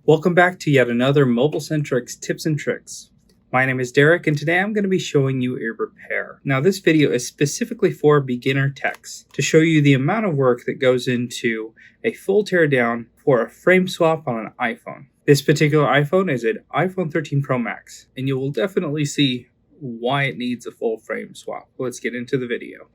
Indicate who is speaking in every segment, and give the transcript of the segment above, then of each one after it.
Speaker 1: Welcome back to yet another Mobile Centrics tips and tricks. My name is Derek and today I'm going to be showing you a repair. Now this video is specifically for beginner techs to show you the amount of work that goes into a full teardown for a frame swap on an iPhone. This particular iPhone is an iPhone 13 Pro Max and you will definitely see why it needs a full frame swap. Let's get into the video.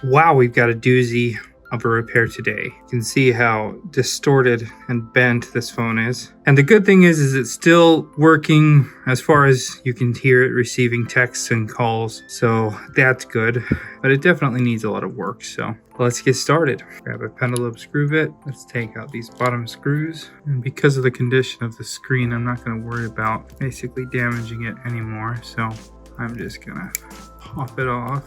Speaker 1: Wow, we've got a doozy of a repair today. You can see how distorted and bent this phone is. And the good thing is it's still working as far as you can hear it receiving texts and calls. So that's good, but it definitely needs a lot of work. So let's get started. Grab a pendulum screw bit. Let's take out these bottom screws. And because of the condition of the screen, I'm not gonna worry about basically damaging it anymore. So I'm just gonna pop it off.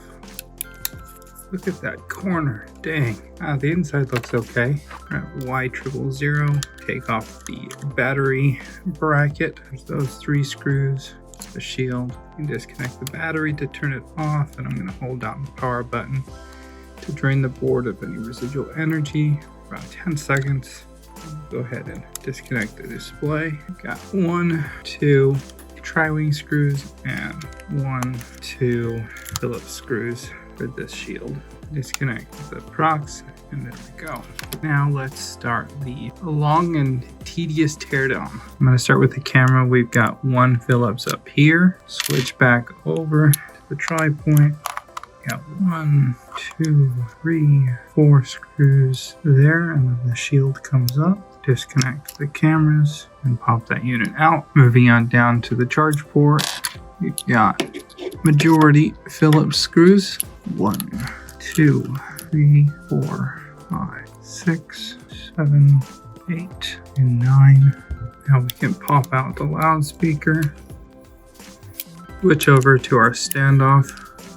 Speaker 1: Look at that corner, dang. The inside looks okay. Grab Y000, take off the battery bracket. There's those 3 screws, the shield. You can disconnect the battery to turn it off, and I'm gonna hold down the power button to drain the board of any residual energy. Around 10 seconds. Go ahead and disconnect the display. Got 1, 2 tri-wing screws and 1, 2 Phillips screws for this shield. Disconnect the procs and there we go. Now let's start the long and tedious teardown. I'm going to start with the camera. We've got 1 Phillips up here. Switch back over to the tri-point. Got 1, 2, 3, 4 screws there, and then the shield comes up. Disconnect the cameras and pop that unit out. Moving on down to the charge port. We've got majority Phillips screws. 1, 2, 3, 4, 5, 6, 7, 8, and 9. Now we can pop out the loudspeaker. Switch over to our standoff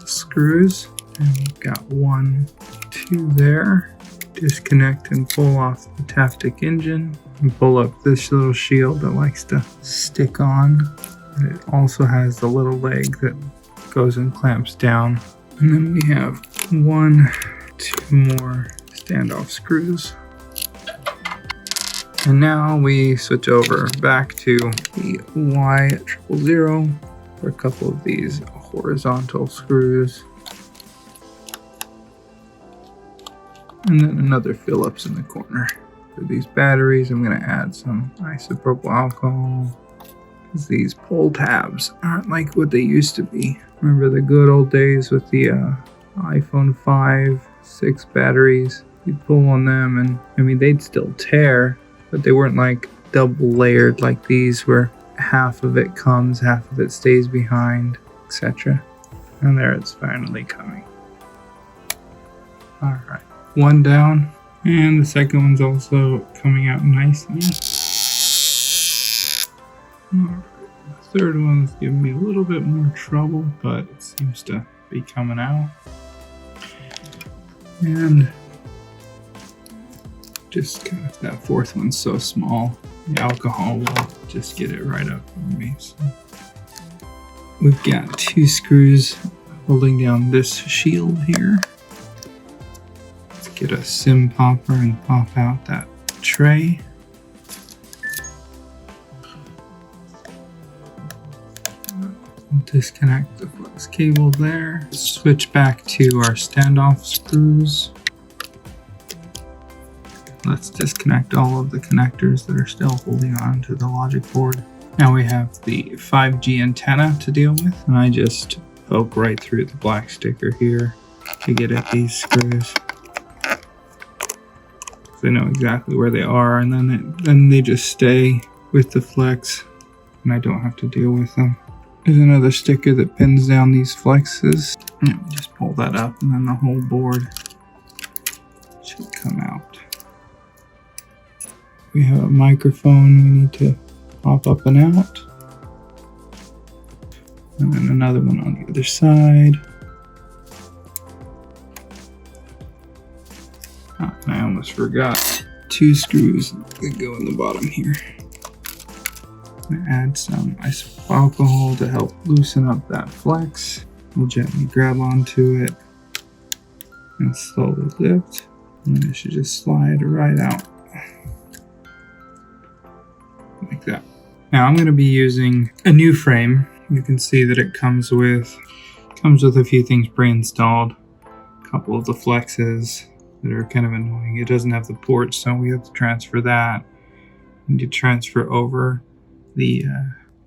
Speaker 1: screws. And we've got 1, 2 there. Disconnect and pull off the Taftic engine. And pull up this little shield that likes to stick on. And it also has the little leg that goes and clamps down. And then we have 1, 2 more standoff screws. And now we switch over back to the Y000 for a couple of these horizontal screws. And then another Phillips in the corner. For these batteries, I'm going to add some isopropyl alcohol. These pull tabs aren't like what they used to be. Remember the good old days with the iPhone 5, 6 batteries? You'd pull on them and I mean they'd still tear, but they weren't like double layered like these where half of it comes, half of it stays behind, etc. And there it's finally coming. Alright, 1 down, and the second one's also coming out nicely. Alright, the third one's giving me a little bit more trouble, but it seems to be coming out. And just kind of that fourth one's so small, the alcohol will just get it right up for me. So we've got 2 screws holding down this shield here. Let's get a sim popper and pop out that tray. Disconnect the flex cable there. Switch back to our standoff screws. Let's disconnect all of the connectors that are still holding on to the logic board. Now we have the 5G antenna to deal with, and I just poke right through the black sticker here to get at these screws. So I know exactly where they are, and then they just stay with the flex, and I don't have to deal with them. There's another sticker that pins down these flexes. And we just pull that up and then the whole board should come out. We have a microphone we need to pop up and out. And then another one on the other side. Oh, I almost forgot 2 screws that go in the bottom here. I'm gonna add some isopropyl alcohol to help loosen up that flex. We'll gently grab onto it and slowly lift. And then it should just slide right out. Like that. Now I'm going to be using a new frame. You can see that it comes with a few things pre-installed. A couple of the flexes that are kind of annoying. It doesn't have the port, so we have to transfer that. We need to transfer over the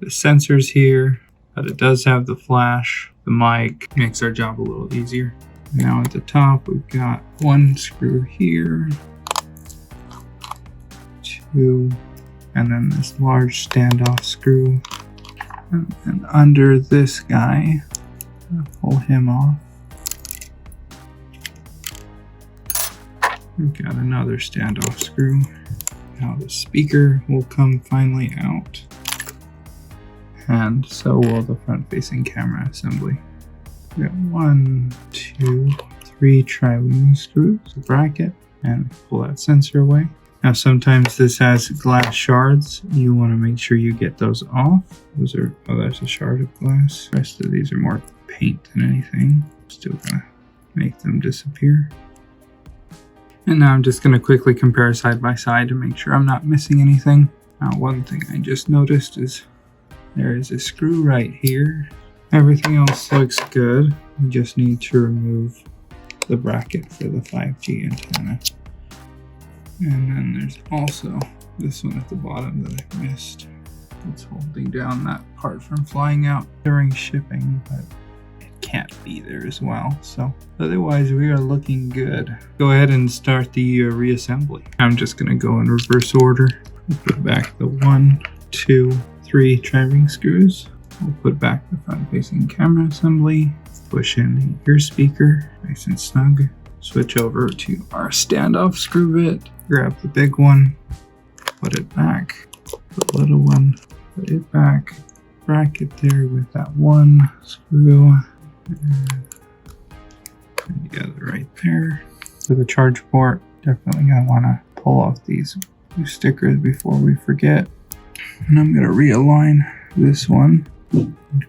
Speaker 1: sensors here, but it does have the flash. The mic makes our job a little easier. Now at the top, we've got one screw here, two, and then this large standoff screw. And under this guy, pull him off. We've got another standoff screw. Now the speaker will come finally out. And so will the front-facing camera assembly. We got 1, 2, 3 tri-wing screws, a bracket, and pull that sensor away. Now sometimes this has glass shards. You want to make sure you get those off. Those are, oh, there's a shard of glass. The rest of these are more paint than anything. Still gonna make them disappear. And now I'm just gonna quickly compare side by side to make sure I'm not missing anything. Now one thing I just noticed is there is a screw right here. Everything else looks good. We just need to remove the bracket for the 5G antenna. And then there's also this one at the bottom that I missed. It's holding down that part from flying out during shipping, but it can't be there as well. So otherwise we are looking good. Go ahead and start the reassembly. I'm just gonna go in reverse order. We'll put back the 1, 2, 3 tri-ring screws. We'll put back the front-facing camera assembly. Push in the ear speaker, nice and snug. Switch over to our standoff screw bit. Grab the big one, put it back, the little one, put it back, bracket there with that one screw, and together right there. For the charge port, definitely gonna wanna pull off these stickers before we forget. And I'm gonna realign this one,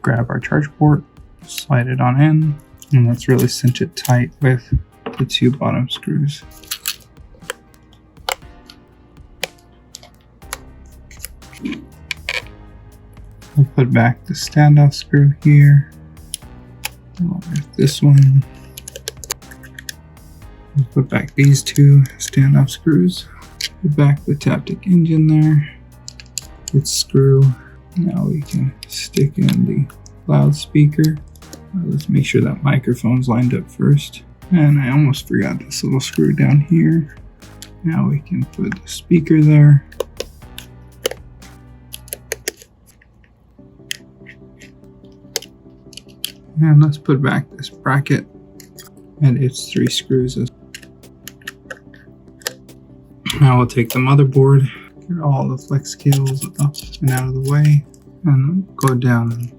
Speaker 1: grab our charge port, slide it on in, and let's really cinch it tight with the 2 bottom screws. We'll put back the standoff screw here, along with this one. We'll put back these 2 standoff screws. Put back the Taptic engine there. Its screw. Now we can stick in the loudspeaker. Let's make sure that microphone's lined up first. And I almost forgot this little screw down here. Now we can put the speaker there. And let's put back this bracket and its 3 screws. Now we'll take the motherboard, get all the flex cables up and out of the way, and go down and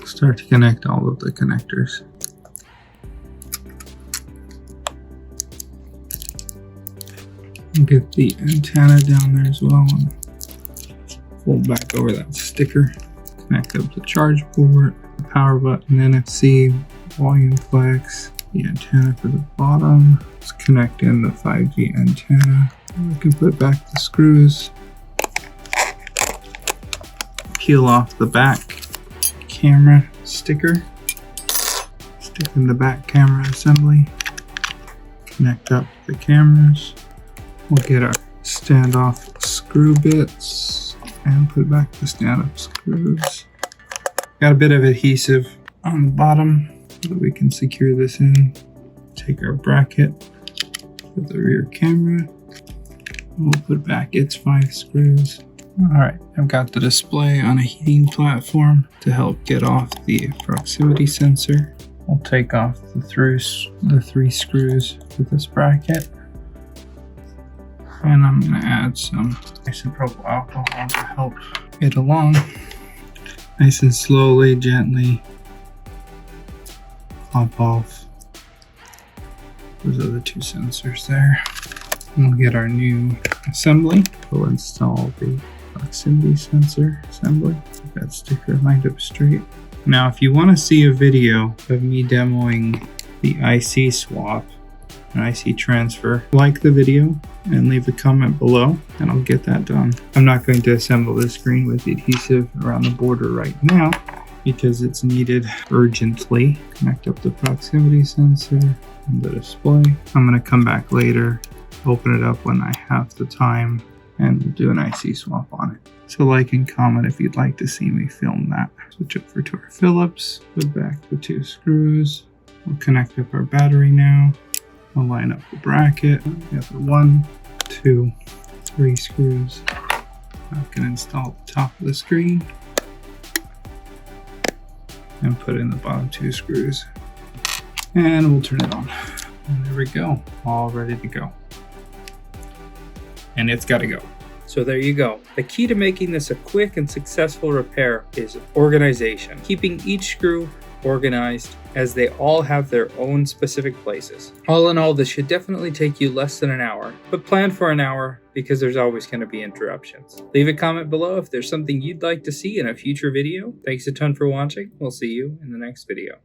Speaker 1: start to connect all of the connectors. Get the antenna down there as well and fold back over that sticker. Connect up the charge port, the power button, NFC, volume flex, the antenna for the bottom. Let's connect in the 5G antenna. We can put back the screws, peel off the back camera sticker, stick in the back camera assembly, connect up the cameras. We'll get our standoff screw bits and put back the standoff screws. Got a bit of adhesive on the bottom so that we can secure this in. Take our bracket for the rear camera. We'll put back its 5 screws. Alright, I've got the display on a heating platform to help get off the proximity sensor. We'll take off the 3 screws with this bracket. And I'm going to add some isopropyl alcohol to help it along. Nice and slowly, gently pop off. Those are the 2 sensors there. And we'll get our new assembly. We'll install the proximity sensor assembly. Get that sticker lined up straight. Now, if you want to see a video of me demoing the IC swap and IC transfer, like the video and leave a comment below and I'll get that done. I'm not going to assemble this screen with the adhesive around the border right now because it's needed urgently. Connect up the proximity sensor and the display. I'm going to come back later, open it up when I have the time, and do an IC swap on it. So like and comment if you'd like to see me film that. Switch over to our Phillips, put back the 2 screws. We'll connect up our battery now. We'll line up the bracket. We have the 1, 2, 3 screws. I can install the top of the screen and put in the bottom 2 screws. And we'll turn it on. And there we go, all ready to go. And it's gotta go. So there you go. The key to making this a quick and successful repair is organization. Keeping each screw organized as they all have their own specific places. All in all, this should definitely take you less than an hour, but plan for an hour because there's always going to be interruptions. Leave a comment below if there's something you'd like to see in a future video. Thanks a ton for watching. We'll see you in the next video.